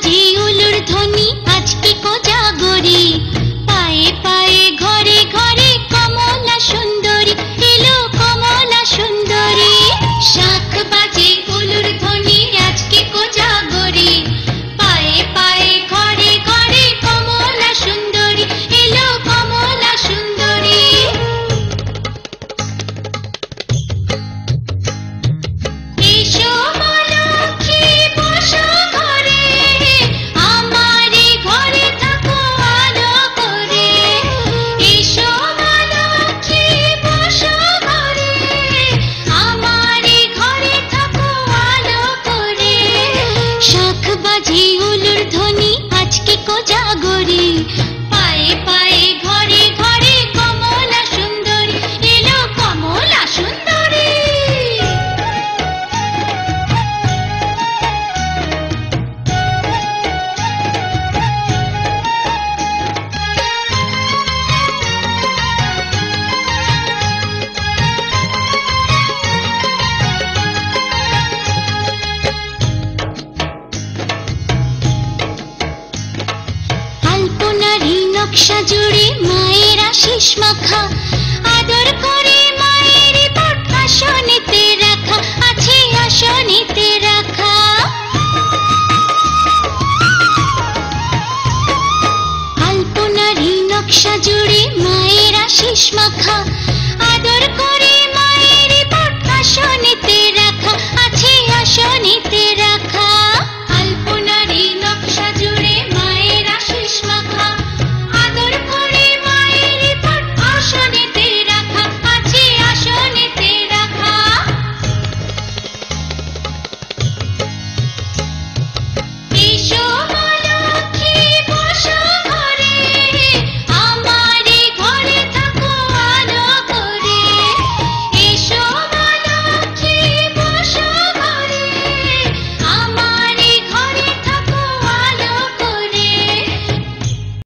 বাজে উলুর ধ্বনি আজকে কোজাগরি, পায়ে পায়ে ঘরে ঘরে কমলা সুন্দরী এলো কমলা সুন্দরী। শাখ বাজে উলুর ধ্বনি আজকে কোজাগরি, পায়ে পায়ে ঘরে ঘরে কমলা সুন্দরী এলো কমলা সুন্দরী। এসো বাজে উলুর ধ্বনি আজকে কোজাগরি, পায়ে পায়ে ঘরে ঘরে কমলা সুন্দরী এলো কমলা সুন্দরী। আলপনারি নকশা জুড়ে মায়ের আশিস মাখা,